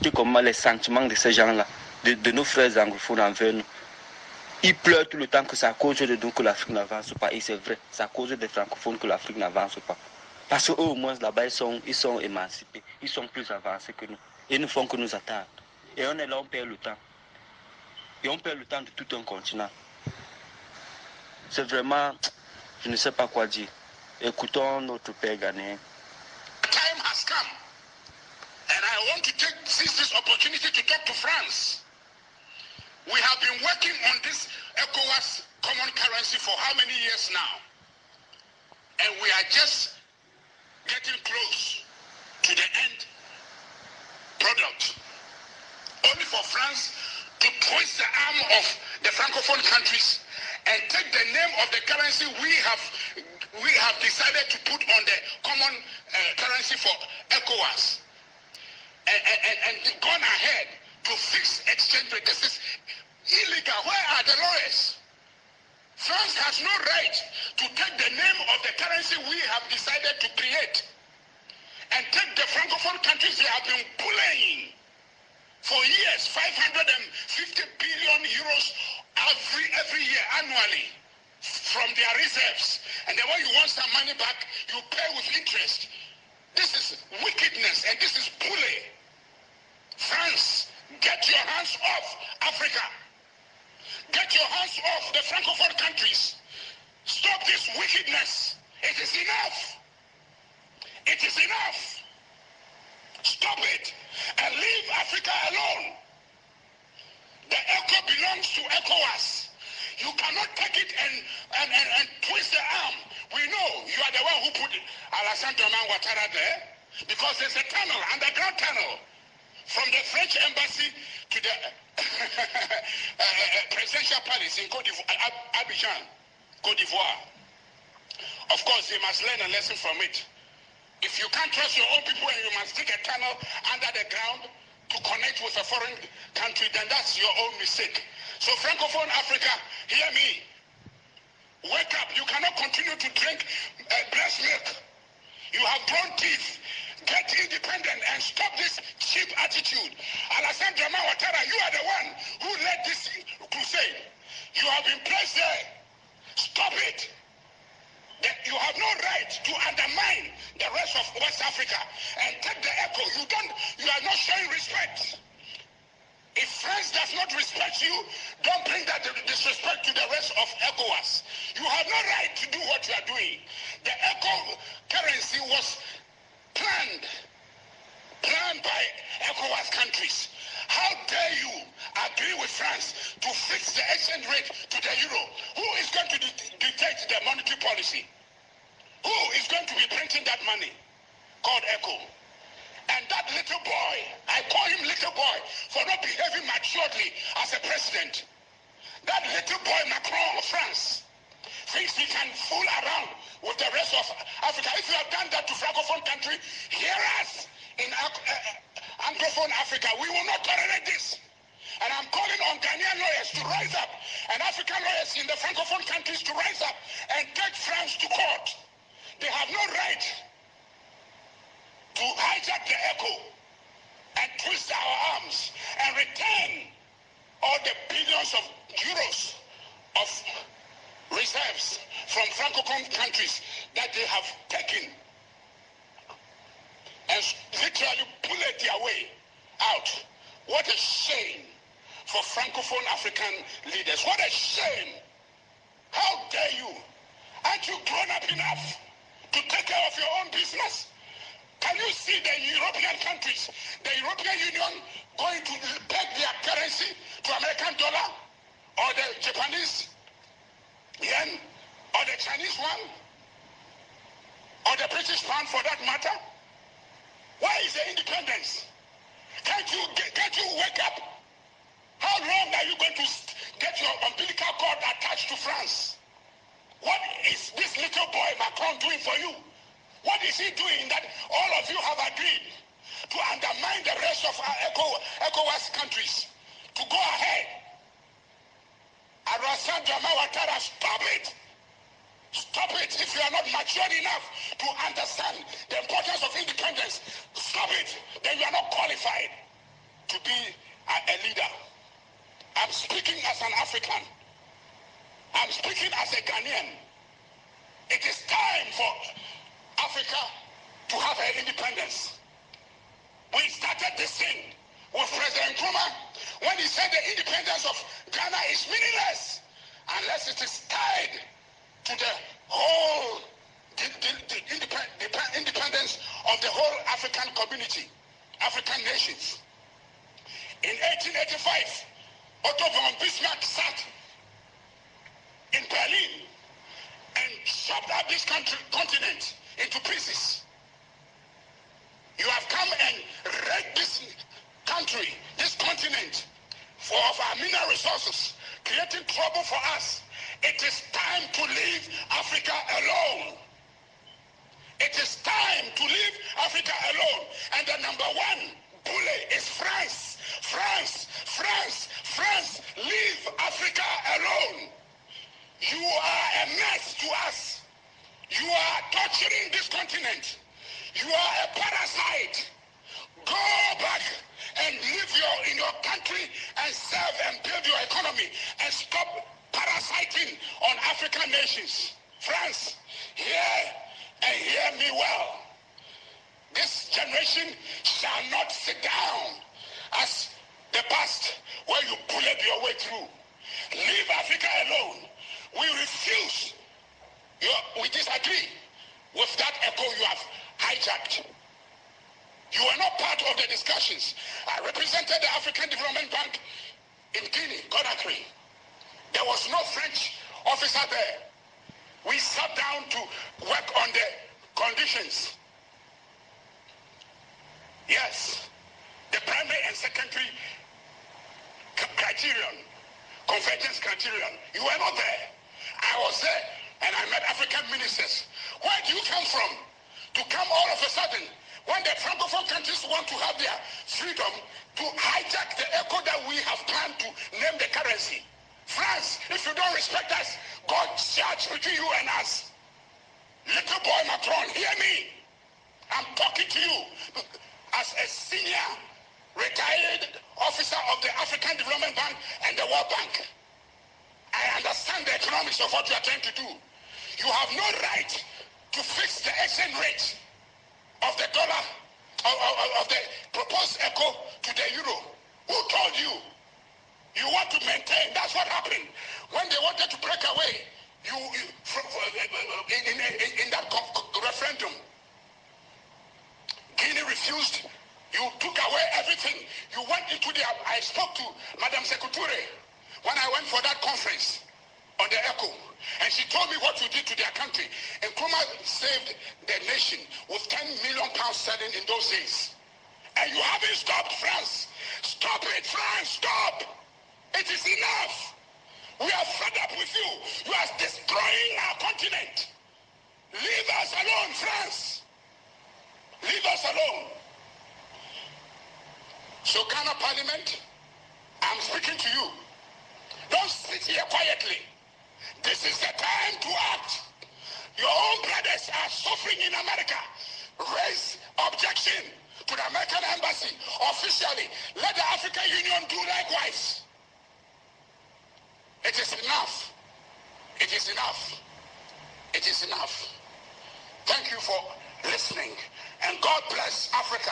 écouter comment les sentiments de ces gens-là, de nos frères anglophones envers nous. Ils pleurent tout le temps que c'est à cause de nous que l'Afrique n'avance pas. Et c'est vrai, c'est à cause des francophones que l'Afrique n'avance pas. Parce qu'eux, au moins, là-bas, ils sont émancipés. Ils sont plus avancés que nous. Et ils ne font que nous attendre. Et on est là, on perd le temps. Et on perd le temps de tout un continent. C'est vraiment, je ne sais pas quoi dire. Écoutons notre père ghanéen. Time has come. And I want to seize this opportunity to talk to France. We have been working on this ECOWAS common currency for how many years now? And we are just getting close to the end product. Only for France to twist the arm of the Francophone countries and take the name of the currency we have decided to put on the common currency for ECOWAS and gone ahead to fix exchange rate. This is illegal. Where are the lawyers? France has no right to take the name of the currency we have decided to create and take the Francophone countries they have been bullying for years, 550 billion euros every year, annually, from their reserves. And then when you want some money back, you pay with interest. This is wickedness and this is bully. France, get your hands off Africa. Get your hands off the Francophone countries. Stop this wickedness. It is enough. It is enough. Stop it and leave Africa alone. The ECO belongs to ECOWAS. You cannot take it and twist the arm. We know you are the one who put Alassane Dramane Ouattara there because there's a tunnel, underground tunnel, from the French embassy to the presidential palace in Abidjan, Côte d'Ivoire. Of course, they must learn a lesson from it. If you can't trust your own people and you must dig a tunnel under the ground to connect with a foreign country, then that's your own mistake. So Francophone Africa, hear me. Wake up. You cannot continue to drink breast milk. You have grown teeth. Get independent and stop this cheap attitude. Alassane Dramane Ouattara, you are the one who led this crusade. You have been placed there. Stop it. You have no right to undermine the rest of West Africa and take the echo. You are not showing respect. If France does not respect you, don't bring that disrespect to the rest of ECOWAS. You have no right to do what you are doing. The ECO currency was planned by ECOWAS countries. How dare you agree with France to fix the exchange rate to the euro? Who is going to dictate the monetary policy? Who is going to be printing that money? Called ECO. And that little boy, I call him little boy for not behaving maturely as a president. That little boy Macron of France thinks he can fool around with the rest of Africa. If you have done that to Francophone country, hear us in Anglophone Africa. We will not tolerate this. And I'm calling on Ghanaian lawyers to rise up and African lawyers in the Francophone countries to rise up and take France to court. They have no right to hijack the echo and twist our arms and return all the billions of euros of reserves from Francophone countries that they have taken and literally bullet their way out. What a shame for Francophone African leaders. What a shame. How dare you? Aren't you grown up enough to take care of your own business? Can you see the European countries, the European Union going to peg their currency to American dollar or the Japanese yen or the Chinese one or the British pound for that matter? Why is the independence? Can't you wake up? How long are you going to get your umbilical cord attached to France? What is this little boy Macron doing for you? What is he doing that all of you have agreed to undermine the rest of our ECOWAS countries? To go ahead. Alassane Dramane Ouattara, stop it. Stop it. If you are not mature enough to understand the importance of independence, stop it. Then you are not qualified. to be a leader. I'm speaking as an African. I'm speaking as a Ghanaian. It is time for Africa to have her independence. We started this thing with President Nkrumah when he said the independence of Ghana is meaningless unless it is tied to the whole independence of the whole African community, African nations. In 1885, Otto von Bismarck sat in Berlin and chopped up this continent into pieces. You have come and wrecked this country, this continent, for our mineral resources, creating trouble for us. It is time to leave Africa alone. It is time to leave Africa alone. And the number one bully is France. France, leave Africa alone. You are a mess to us. You are torturing this continent. You are a parasite. Go back and live in your country and serve and build your economy and stop parasiting on African nations. France, hear and hear me well. This generation shall not sit down as the past where you bullied your way through. Leave Africa alone. We refuse. We disagree with that echo you have hijacked. You were not part of the discussions. I represented the African Development Bank in Guinea, Conakry. There was no French officer there. We sat down to work on the conditions. Yes, the primary and secondary criterion, convergence criterion. You were not there. I was there, and I met African ministers. Where do you come from? To come all of a sudden, when the Francophone countries want to have their freedom, to hijack the echo that we have planned to name the currency. France, if you don't respect us, God judge between you and us. Little boy Macron, hear me. I'm talking to you as a senior retired officer of the African Development Bank and the World Bank. I understand the economics of what you are trying to do. You have no right to fix the exchange rate of the dollar, of the proposed echo to the euro. Who told you? You want to maintain. That's what happened when they wanted to break away. In that referendum, Guinea refused. You took away everything. You went into the. I spoke to Madame Sékou-Touré when I went for that conference on the echo, and she told me what you did to their country. And Nkrumah saved the nation with 10 million pounds sterling in those days. And you haven't stopped, France. Stop it, France, stop. It is enough. We are fed up with you. You are destroying our continent. Leave us alone, France. Leave us alone. So Ghana Parliament, I'm speaking to you. Don't sit here quietly. This is the time to act. Your own brothers are suffering in America. Raise objection to the American embassy officially. Let the African Union do likewise. It is enough. It is enough. It is enough. Thank you for listening. And God bless Africa.